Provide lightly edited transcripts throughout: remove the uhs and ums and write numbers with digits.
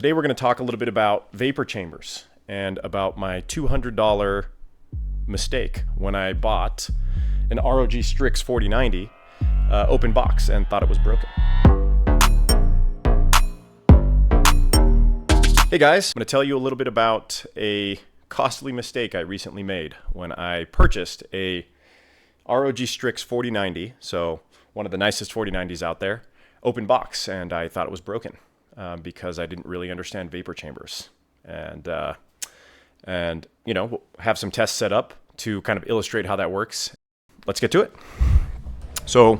Today we're going to talk a little bit about vapor chambers and about my $200 mistake when I bought an ROG Strix 4090 open box and thought it was broken. Hey guys, I'm going to tell you a little bit about a costly mistake I recently made when I purchased a ROG Strix 4090, so one of the nicest 4090s out there, open box, and I thought it was broken. Because I didn't really understand vapor chambers, and you know, we'll have some tests set up to kind of illustrate how that works. Let's get to it. So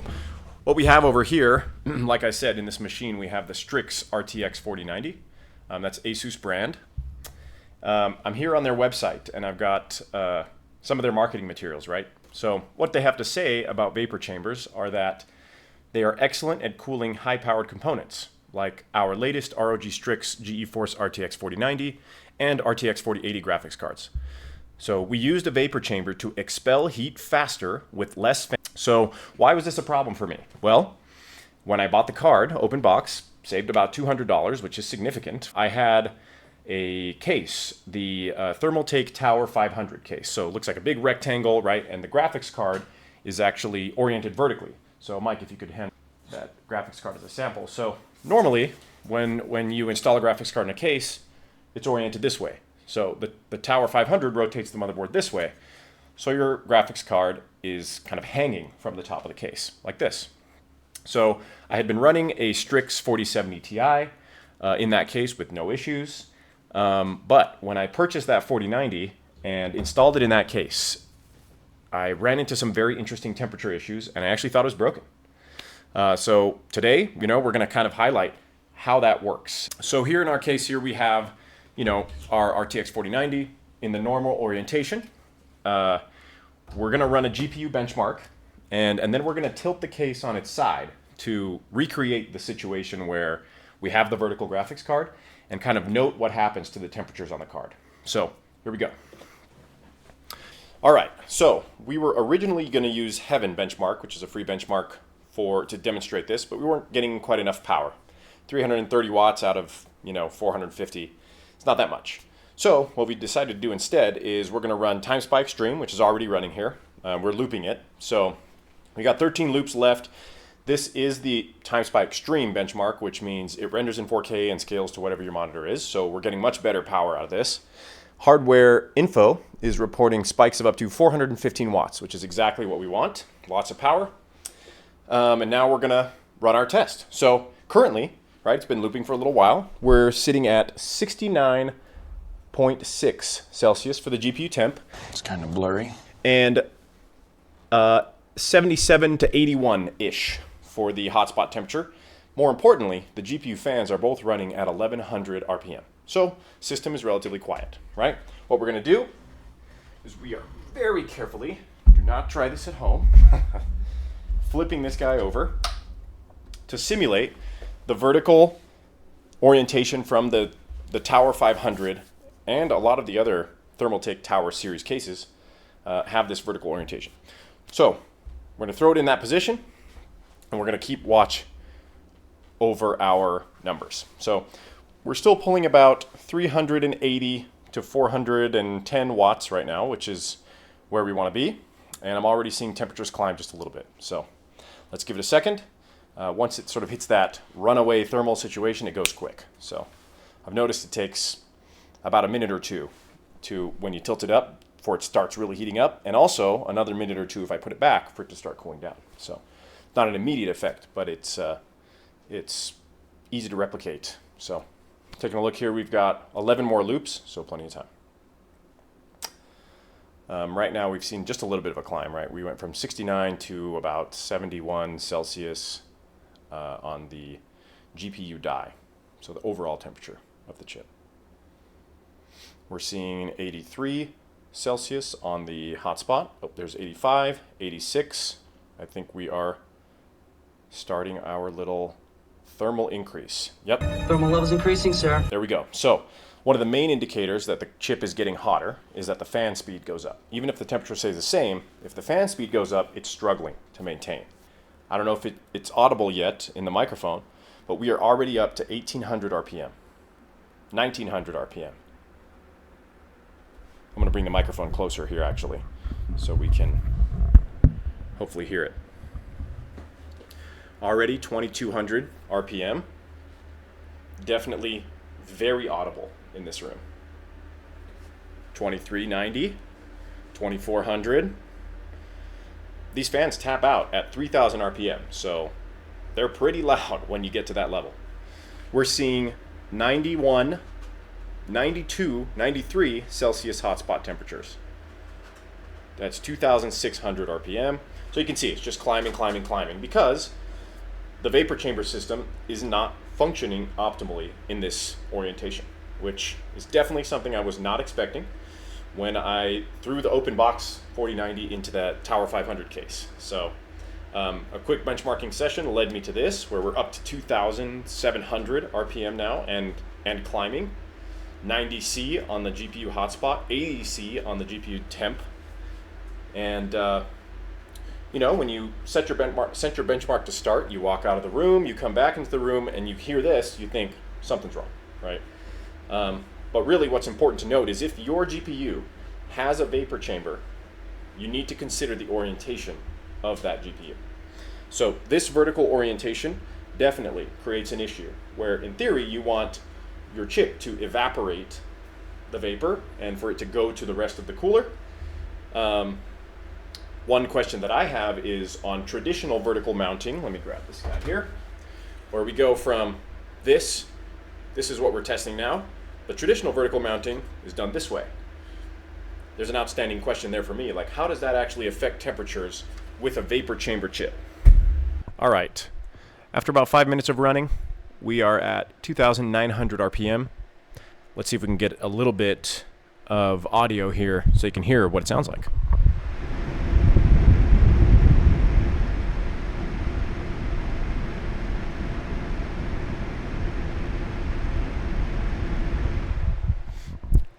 what we have over here, like I said, in this machine we have the Strix RTX 4090. That's Asus brand. I'm here on their website and I've got some of their marketing materials, right? So what they have to say about vapor chambers are that they are excellent at cooling high-powered components, like our latest ROG Strix GeForce RTX 4090 and RTX 4080 graphics cards. So we used a vapor chamber to expel heat faster with less fan. So why was this a problem for me? Well, when I bought the card, open box, saved about $200, which is significant. I had a case, the Thermaltake Tower 500 case. So it looks like a big rectangle, right? And the graphics card is actually oriented vertically. So Mike, if you could hand that graphics card as a sample. So normally, when you install a graphics card in a case, it's oriented this way. So the Tower 500 rotates the motherboard this way. So your graphics card is kind of hanging from the top of the case, like this. So I had been running a Strix 4070 Ti in that case with no issues. But when I purchased that 4090 and installed it in that case, I ran into some very interesting temperature issues, and I actually thought it was broken. So today, you know, we're going to kind of highlight how that works. So here in our case here, we have, you know, our RTX 4090 in the normal orientation. We're going to run a GPU benchmark, and then we're going to tilt the case on its side to recreate the situation where we have the vertical graphics card and kind of note what happens to the temperatures on the card. So here we go. All right, so we were originally going to use Heaven benchmark, which is a free benchmark to demonstrate this, but we weren't getting quite enough power. 330 watts out of, you know, 450. It's not that much. So what we decided to do instead is we're going to run TimeSpy Extreme, which is already running here. We're looping it. So we got 13 loops left. This is the TimeSpy Extreme benchmark, which means it renders in 4K and scales to whatever your monitor is. So we're getting much better power out of this. Hardware info is reporting spikes of up to 415 watts, which is exactly what we want. Lots of power. And now we're gonna run our test. So currently, right, it's been looping for a little while. We're sitting at 69.6 Celsius for the GPU temp. It's kind of blurry. And 77 to 81-ish for the hotspot temperature. More importantly, the GPU fans are both running at 1100 RPM. So system is relatively quiet, right? What we're gonna do is we are very carefully, do not try this at home, flipping this guy over to simulate the vertical orientation from the Tower 500, and a lot of the other Thermaltake Tower series cases have this vertical orientation. So we're going to throw it in that position, and we're going to keep watch over our numbers. So we're still pulling about 380 to 410 watts right now, which is where we want to be. And I'm already seeing temperatures climb just a little bit. So let's give it a second. Once it sort of hits that runaway thermal situation, it goes quick. So I've noticed it takes about a minute or two to, when you tilt it up, before it starts really heating up, and also another minute or two if I put it back for it to start cooling down. So not an immediate effect, but it's easy to replicate. So taking a look here, we've got 11 more loops, so plenty of time. Right now we've seen just a little bit of a climb, right? We went from 69 to about 71 Celsius on the GPU die, so the overall temperature of the chip. We're seeing 83 Celsius on the hotspot. Oh, there's 85, 86. I think we are starting our little thermal increase. Yep. Thermal levels increasing, sir. There we go. So one of the main indicators that the chip is getting hotter is that the fan speed goes up. Even if the temperature stays the same, if the fan speed goes up, it's struggling to maintain. I don't know if it's audible yet in the microphone, but we are already up to 1800 RPM. 1900 RPM. I'm going to bring the microphone closer here actually, so we can hopefully hear it. Already 2200 RPM. Definitely very audible in this room. 2390, 2400. These fans tap out at 3000 RPM, so they're pretty loud when you get to that level. We're seeing 91, 92, 93 Celsius hotspot temperatures. That's 2600 RPM. So you can see it's just climbing, climbing, climbing, because the vapor chamber system is not functioning optimally in this orientation, which is definitely something I was not expecting when I threw the open box 4090 into that Tower 500 case. So a quick benchmarking session led me to this, where we're up to 2700 RPM now and climbing. 90C on the GPU hotspot, 80C on the GPU temp. And you know, when you set your benchmark to start, you walk out of the room, you come back into the room, and you hear this, you think something's wrong, right? But really what's important to note is if your GPU has a vapor chamber, you need to consider the orientation of that GPU. So this vertical orientation definitely creates an issue where in theory you want your chip to evaporate the vapor and for it to go to the rest of the cooler. One question that I have is on traditional vertical mounting. Let me grab this guy here, where we go from this is what we're testing now. The traditional vertical mounting is done this way. There's an outstanding question there for me, like how does that actually affect temperatures with a vapor chamber chip? All right, after about 5 minutes of running, we are at 2900 RPM. Let's see if we can get a little bit of audio here so you can hear what it sounds like.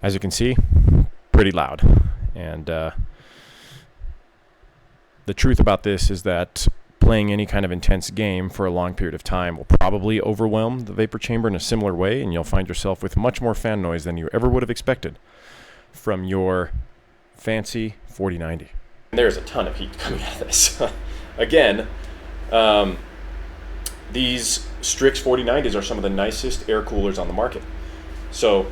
As you can see, pretty loud. And the truth about this is that playing any kind of intense game for a long period of time will probably overwhelm the vapor chamber in a similar way, and you'll find yourself with much more fan noise than you ever would have expected from your fancy 4090. And there's a ton of heat coming out of this. Again, these Strix 4090s are some of the nicest air coolers on the market. So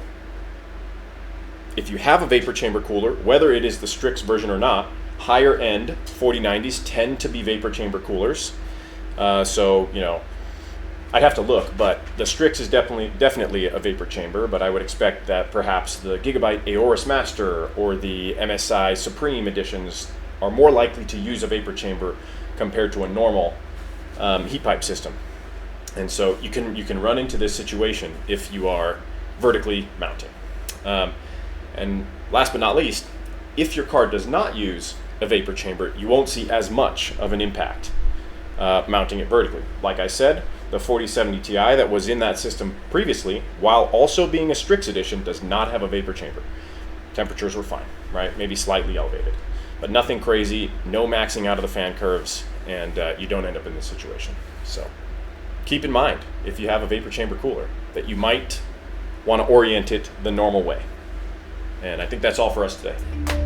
if you have a vapor chamber cooler, whether it is the Strix version or not, higher end 4090s tend to be vapor chamber coolers. So, you know, I'd have to look, but the Strix is definitely a vapor chamber, but I would expect that perhaps the Gigabyte Aorus Master or the MSI Supreme editions are more likely to use a vapor chamber compared to a normal heat pipe system. And so you can run into this situation if you are vertically mounting. And last but not least, if your card does not use a vapor chamber, you won't see as much of an impact mounting it vertically. Like I said, the 4070 Ti that was in that system previously, while also being a Strix edition, does not have a vapor chamber. Temperatures were fine, right? Maybe slightly elevated, but nothing crazy, no maxing out of the fan curves, and you don't end up in this situation. So keep in mind, if you have a vapor chamber cooler, that you might want to orient it the normal way. And I think that's all for us today.